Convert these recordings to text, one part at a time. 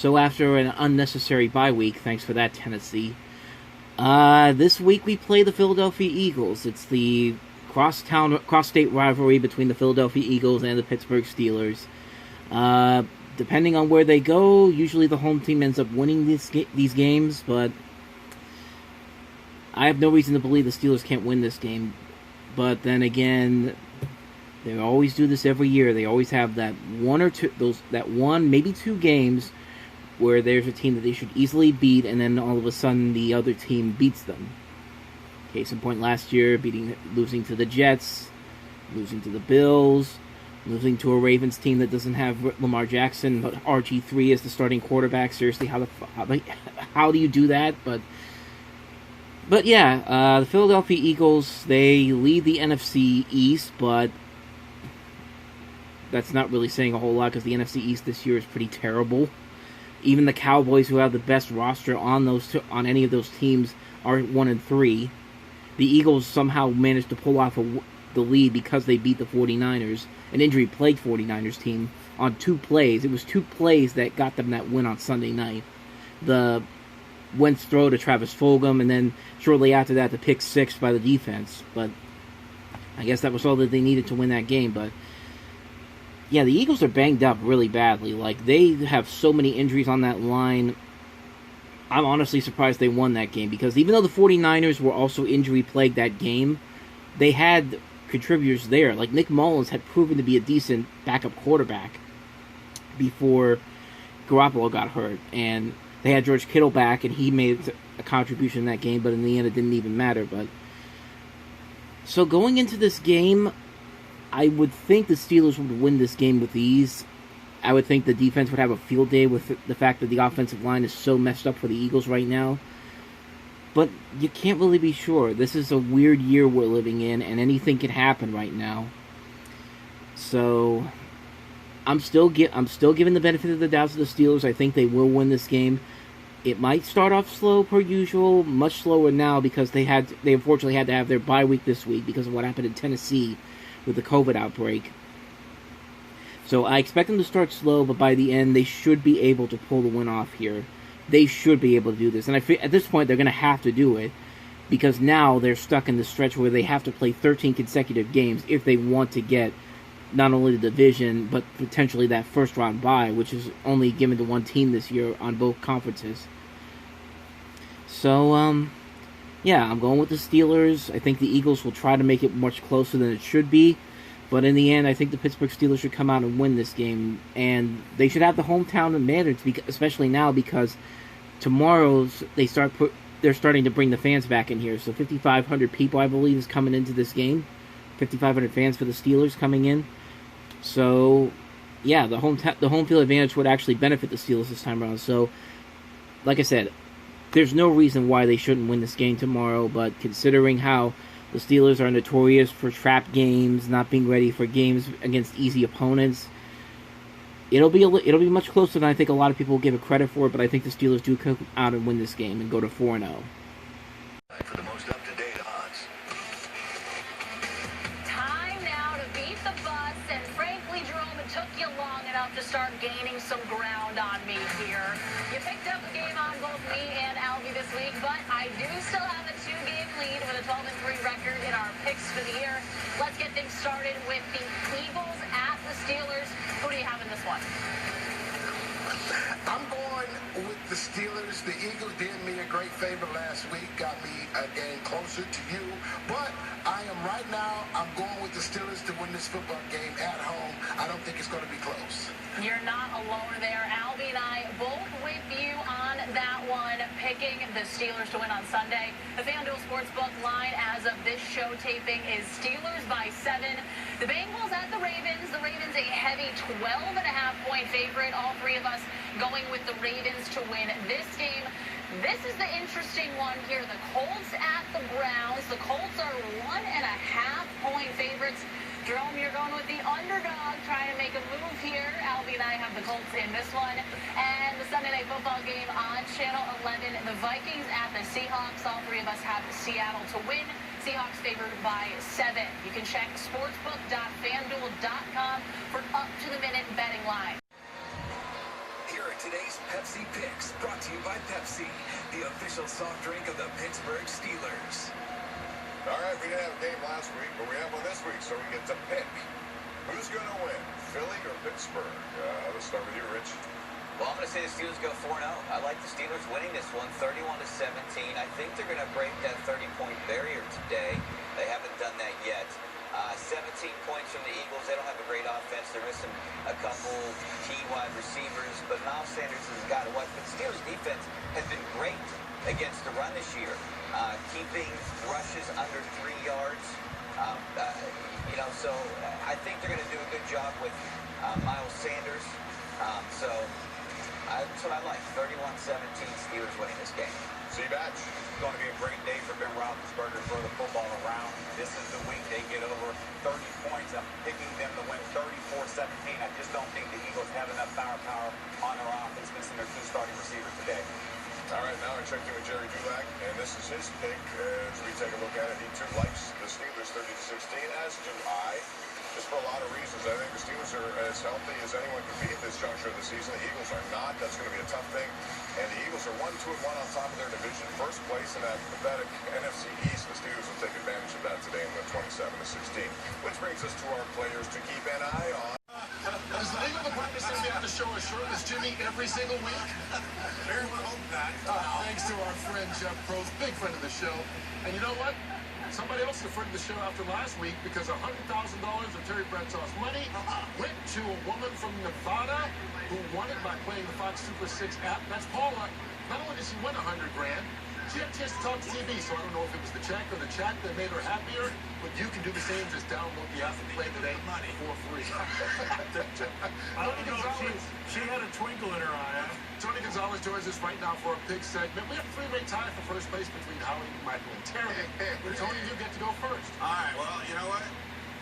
So after an unnecessary bye week, thanks for that, Tennessee. This week we play the Philadelphia Eagles. It's the cross-state rivalry between the Philadelphia Eagles and the Pittsburgh Steelers. Depending on where they go, usually the home team ends up winning these games, but I have no reason to believe the Steelers can't win this game. But then again, they always do this every year. They always have that one, maybe two games where there's a team that they should easily beat, and then all of a sudden the other team beats them. Case in point, last year, losing to the Jets, losing to the Bills, losing to a Ravens team that doesn't have Lamar Jackson, but RG3 is the starting quarterback. Seriously, how do you do that? But yeah, the Philadelphia Eagles, they lead the NFC East, but that's not really saying a whole lot because the NFC East this year is pretty terrible. Even the Cowboys, who have the best roster on any of those teams, are 1-3. The Eagles somehow managed to pull off the lead because they beat the 49ers, an injury-plagued 49ers team, on 2 plays. It was 2 plays that got them that win on Sunday night. The Wentz throw to Travis Fulgham, and then shortly after that, the pick 6 by the defense. But I guess that was all that they needed to win that game. But yeah, the Eagles are banged up really badly. Like, they have so many injuries on that line. I'm honestly surprised they won that game, because even though the 49ers were also injury-plagued that game, they had contributors there. Like, Nick Mullins had proven to be a decent backup quarterback before Garoppolo got hurt. And they had George Kittle back, and he made a contribution in that game, but in the end it didn't even matter. But so going into this game, I would think the Steelers would win this game with ease. I would think the defense would have a field day with the fact that the offensive line is so messed up for the Eagles right now. But you can't really be sure. This is a weird year we're living in, and anything can happen right now. So I'm still giving the benefit of the doubt to the Steelers. I think they will win this game. It might start off slow per usual, much slower now because they unfortunately had to have their bye week this week because of what happened in Tennessee with the COVID outbreak. So I expect them to start slow, but by the end they should be able to pull the win off here. They should be able to do this, and at this point they're going to have to do it because now they're stuck in the stretch where they have to play 13 consecutive games if they want to get not only the division, but potentially that first-round bye, which is only given to one team this year on both conferences. So, yeah, I'm going with the Steelers. I think the Eagles will try to make it much closer than it should be, but in the end, I think the Pittsburgh Steelers should come out and win this game, and they should have the hometown advantage, especially now because tomorrow's they're starting to bring the fans back in here. So 5,500 people, I believe, is coming into this game. 5,500 fans for the Steelers coming in. So, yeah, the home field advantage would actually benefit the Steelers this time around. So, like I said, there's no reason why they shouldn't win this game tomorrow. But considering how the Steelers are notorious for trap games, not being ready for games against easy opponents, it'll be much closer than I think a lot of people will give it credit for. But I think the Steelers do come out and win this game and go to 4-0. For the most up-to-date odds. Time now to beat the bus, and frankly, Jerome, it took you long enough to start gaining some ground on me here. You picked up a game on both me and Albie this week, but I do still have a 2-game lead with a 12-3 record in our picks for the year. Let's get things started with the Eagles at the Steelers. Who do you have in this one? I'm going with the Steelers. The Eagles did me a great favor last week, got me a game closer to you. But I'm going with the Steelers to win this football game at home. I don't think it's going to be close. You're not alone there. Albie and I both with you on that one, picking the Steelers to win on Sunday. The FanDuel Sportsbook line as of this show taping is Steelers by 7. The Bengals at the Ravens. The Ravens a heavy 12.5-point favorite. All three of us going with the Ravens to win this game. This is the interesting one here. The Colts at the Browns. The Colts are 1.5-point favorites. Jerome, you're going with the underdog, trying to make a move here. Albie and I have the Colts in this one. And the Sunday Night Football game on Channel 11, the Vikings at the Seahawks. All three of us have Seattle to win. Seahawks favored by 7. You can check sportsbook.fanduel.com for up-to-the-minute betting line. Here are today's Pepsi Picks, brought to you by Pepsi, the official soft drink of the Pittsburgh Steelers. All right, we didn't have a game last week, but we have one this week, so we get to pick. Who's going to win, Philly or Pittsburgh? Let's start with you, Rich. Well, I'm going to say the Steelers go 4-0. I like the Steelers winning this one, 31-17. I think they're going to break that 30-point barrier today. They haven't done that yet. 17 points from the Eagles. They don't have a great offense. They're missing a couple key wide receivers, but Miles Sanders has got to watch. But Steelers defense has been great against the run this year, keeping rushes under 3 yards. So I think they're going to do a good job with Miles Sanders. That's what I like. 31-17, Steelers winning this game. C-Batch. It's going to be a great day for Ben Roethlisberger to throw the football around. This is the week they get over 30 points. I'm picking them to win 34-17. I just don't think the Eagles have enough firepower on their offense, missing their 2 starting receivers today. All right, now I checked in with Jerry Dulac, and this is his pick as we take a look at it. He too likes the Steelers 30-16, as do I. Just for a lot of reasons. I think the Steelers are as healthy as anyone can be at this juncture of the season. The Eagles are not. That's going to be a tough thing. And the Eagles are 1-2-1 on top of their division. First place in that pathetic NFC East. The Steelers will take advantage of that today and win 27-16. Which brings us to our players to keep an eye on. Is the name of the practice going to be able to show a shirtless Jimmy every single week? Very well hope that. Thanks to our friend Jeff Probst, big friend of the show. And you know what? Somebody else is a friend of the show after last week because $100,000 of Terry Bradshaw's money went to a woman from Nevada who won it by playing the Fox Super 6 app. That's Paula. Not only did she win $100,000, she had a chance to talk to TV, so I don't know if it was the check or the chat that made her happier, but you can do the same. Just download the app and play today for free. I don't know. She had a twinkle in her eye. Tony Gonzalez joins us right now for a big segment. We have a 3-way tie for first place between Howie, Michael, and Terry. But Tony, you get to go first. All right, well, you know what?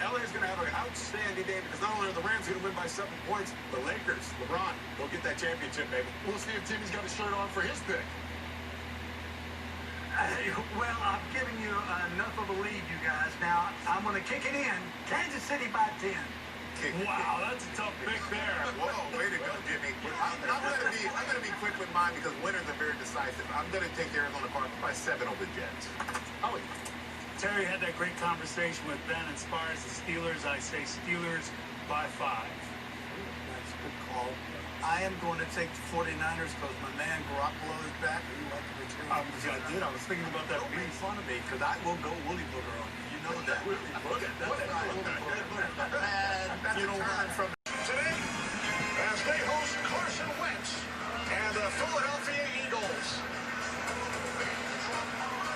LA is going to have an outstanding day because not only are the Rams going to win by 7 points, the Lakers, LeBron, will get that championship, baby. We'll see if Jimmy's got a shirt on for his pick. Well, I've given you enough of a lead, you guys. Now, I'm going to kick it in. Kansas City by 10. Wow, that's a tough pick there. Whoa, way to go, Jimmy. I'm going to be quick with mine because winners are very decisive. I'm going to take Arizona Cardinals by 7 over the Jets. Howie. Terry had that great conversation with Ben as far as the Steelers. I say Steelers by 5. That's a good call. I am going to take the 49ers because my man Garoppolo is back. You like to return? I did. I was thinking about that. Don't make fun of me because I will go Woolly Booger on you. You know that. Woolly Booger. That's right. You know what? From Today, as they host Carson Wentz and the Philadelphia Eagles.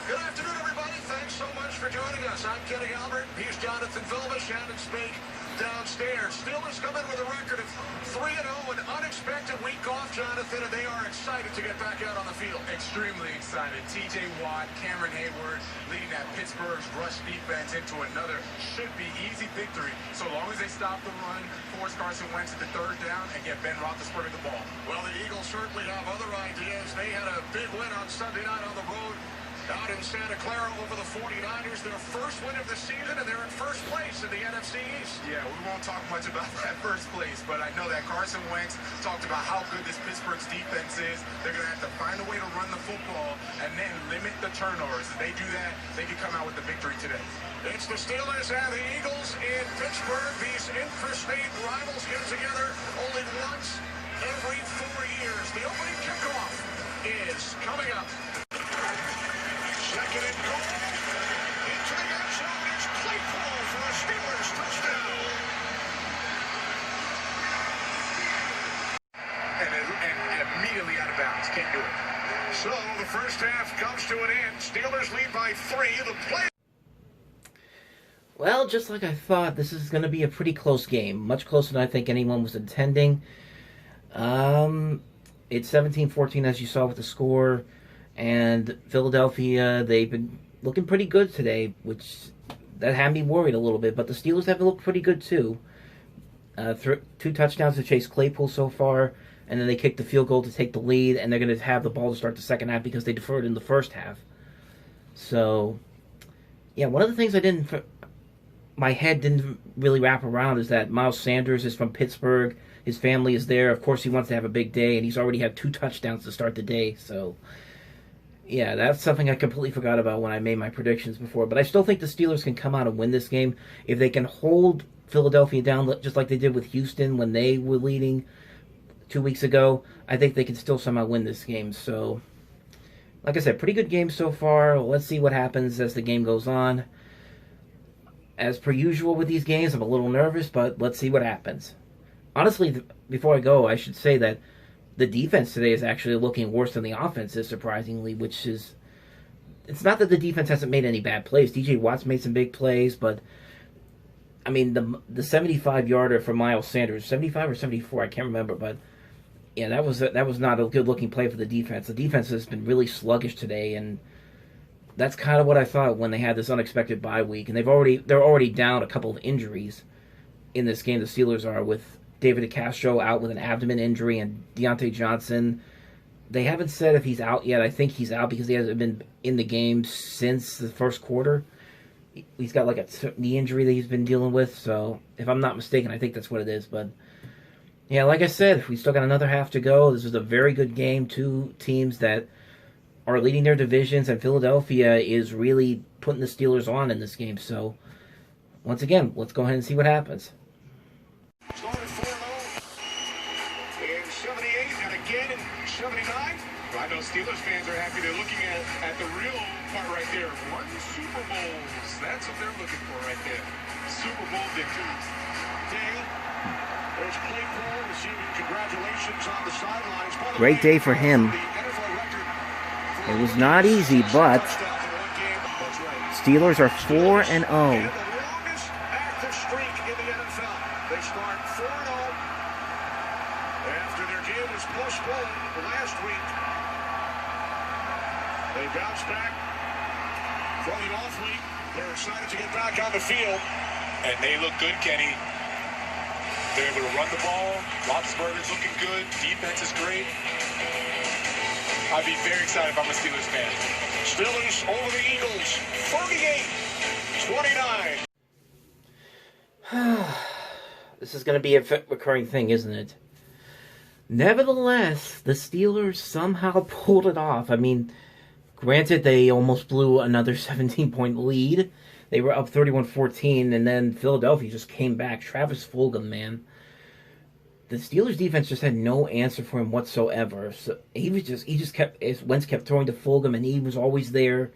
Good afternoon, everybody. Thanks so much for joining us. I'm Kenny Albert. He's Jonathan Phillips, Shannon Spake downstairs. Steelers come in with a record of 3-0, an unexpected week off, Jonathan, and they are excited to get back out on the field. Extremely excited. T.J. Watt, Cameron Hayward leading that Pittsburgh's rush defense into another should-be easy victory so long as they stop the run, force Carson Wentz at the 3rd down, and get Ben Roethlisberger the ball. Well, the Eagles certainly have other ideas. They had a big win on Sunday night on the road out in Santa Clara over the 49ers. Their first win of the season, and they're in first place in the NFC East. Yeah, we won't talk much about that first place, but I know that Carson Wentz talked about how good this Pittsburgh's defense is. They're going to have to find a way to run the football and then limit the turnovers. If they do that, they can come out with the victory today. It's the Steelers and the Eagles in Pittsburgh. These interstate rivals get together only once every 4 years. The opening kickoff is coming up. Second and goal. Into the end zone. It's Claypool for a Steelers touchdown. And immediately out of bounds. Can't do it. So the first half comes to an end. Steelers lead by 3. The play. Well, just like I thought, this is going to be a pretty close game. Much closer than I think anyone was intending. It's 17-14 as you saw with the score. And Philadelphia, they've been looking pretty good today, which that had me worried a little bit. But the Steelers have looked pretty good too. 2 touchdowns to Chase Claypool so far. And then they kicked the field goal to take the lead. And they're going to have the ball to start the second half because they deferred in the first half. So, yeah, one of the things I didn't my head didn't really wrap around is that Miles Sanders is from Pittsburgh. His family is there. Of course, he wants to have a big day, and he's already had 2 touchdowns to start the day. So, yeah, that's something I completely forgot about when I made my predictions before. But I still think the Steelers can come out and win this game. If they can hold Philadelphia down, just like they did with Houston when they were leading 2 weeks ago, I think they can still somehow win this game. So, like I said, pretty good game so far. Let's see what happens as the game goes on. As per usual with these games, I'm a little nervous, but let's see what happens. Honestly, before I go, I should say that the defense today is actually looking worse than the offense is, surprisingly, which is... It's not that the defense hasn't made any bad plays. DJ Watt's made some big plays, but... I mean, the 75-yarder for Miles Sanders, 75 or 74, I can't remember, but... Yeah, that was not a good-looking play for the defense. The defense has been really sluggish today, and that's kind of what I thought when they had this unexpected bye week. And they're already down a couple of injuries in this game. The Steelers are, with David DeCastro out with an abdomen injury and Deontay Johnson. They haven't said if he's out yet. I think he's out because he hasn't been in the game since the first quarter. He's got like a knee injury that he's been dealing with. So if I'm not mistaken, I think that's what it is. But yeah, like I said, we still got another half to go. This is a very good game. 2 teams that are leading their divisions, and Philadelphia is really putting the Steelers on in this game. So once again, let's go ahead and see what happens. Started 4-0 in 78 and again in 79. I know Steelers fans are happy. They're looking at the real part right there. 1 Super Bowls. That's what they're looking for right there. Super Bowl victories. Day. There's Claypool receiving congratulations on the sidelines. Great day for him. It was not easy, but Steelers are 4-0. They start 4-0 after their game was postponed last week. They bounce back from the off week. They're excited to get back on the field. And they look good, Kenny. They're able to run the ball. Roethlisberger's looking good. Defense is great. I'd be very excited if I'm a Steelers fan. Steelers over the Eagles. 38-29. This is going to be a recurring thing, isn't it? Nevertheless, the Steelers somehow pulled it off. I mean, granted, they almost blew another 17-point lead. They were up 31-14, and then Philadelphia just came back. Travis Fulgham, man. The Steelers defense just had no answer for him whatsoever. So Wentz kept throwing to Fulgham, and he was always there.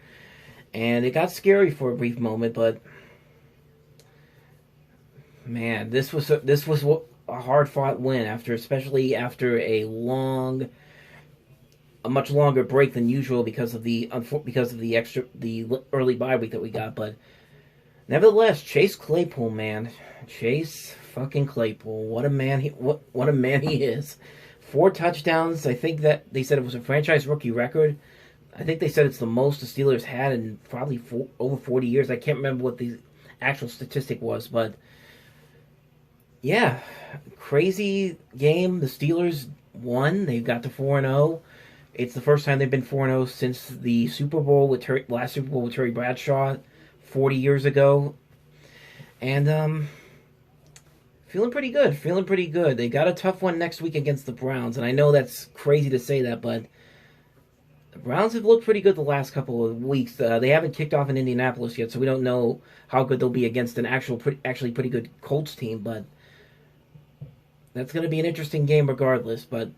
And it got scary for a brief moment, but man, this was a hard-fought win especially after a much longer break than usual because of the early bye week that we got. But nevertheless, Chase Claypool, man, Chase fucking Claypool, what a man he is. 4 touchdowns. I think that they said it was a franchise rookie record. I think they said it's the most the Steelers had in probably over 40 years. I can't remember what the actual statistic was, but yeah, crazy game. The Steelers won. They got to 4-0. It's the first time they've been 4-0 since the Super Bowl last Super Bowl with Terry Bradshaw 40 years ago. And feeling pretty good. They got a tough one next week against the Browns, and I know that's crazy to say that, but the Browns have looked pretty good the last couple of weeks. They haven't kicked off in Indianapolis yet, so we don't know how good they'll be against an actually pretty good Colts team, but that's going to be an interesting game regardless. But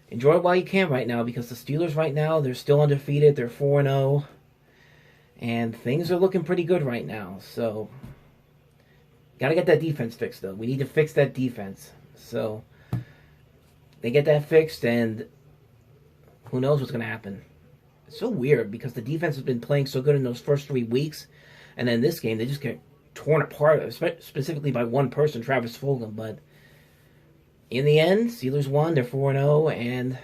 enjoy it while you can right now, because the Steelers right now, they're still undefeated. They're 4-0, and things are looking pretty good right now. So got to get that defense fixed, though. We need to fix that defense. So they get that fixed, and who knows what's going to happen. It's so weird because the defense has been playing so good in those first 3 weeks, and then this game, they just get torn apart, specifically by one person, Travis Fulgham. But in the end, Steelers won. They're 4-0, and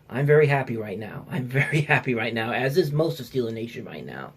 I'm very happy right now. As is most of Steeler Nation right now.